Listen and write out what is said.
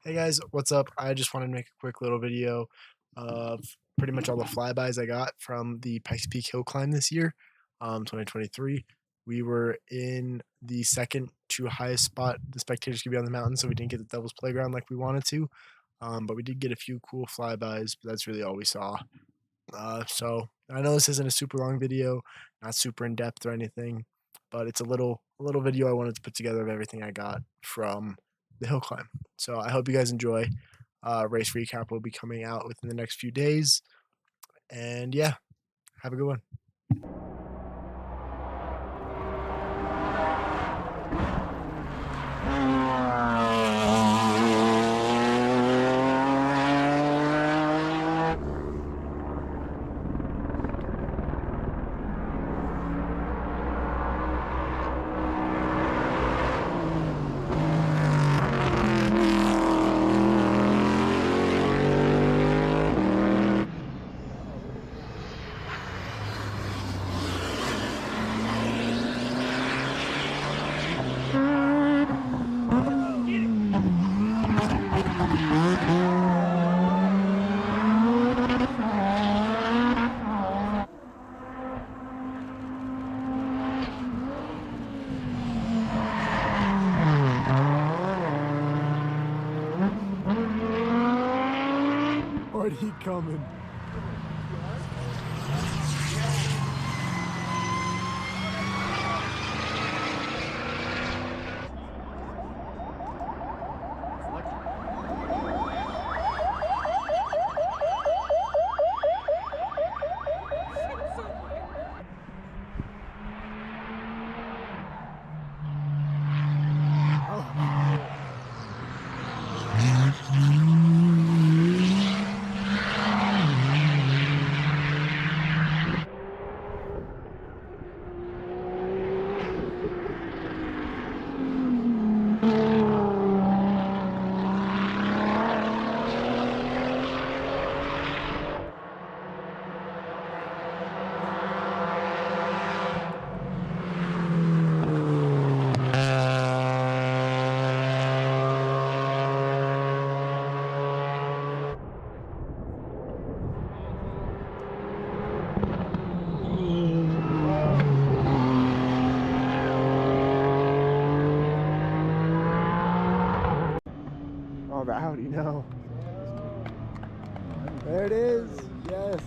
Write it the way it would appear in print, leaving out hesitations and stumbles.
Hey guys, what's up? I just wanted to make a quick little video of pretty much all the flybys I got from the Pikes Peak hill climb this year, 2023. We were in the second to highest spot the spectators could be on the mountain, so we didn't get the Devil's Playground like we wanted to, but we did get a few cool flybys, but that's really all we saw. So I know this isn't a super long video, not super in depth or anything, but it's a little video I wanted to put together of everything I got from the hill climb. So I hope you guys enjoy. Race recap will be coming out within the next few days, and yeah, have a good one. Already coming. Oh, the Audi, no. There it is. Yes.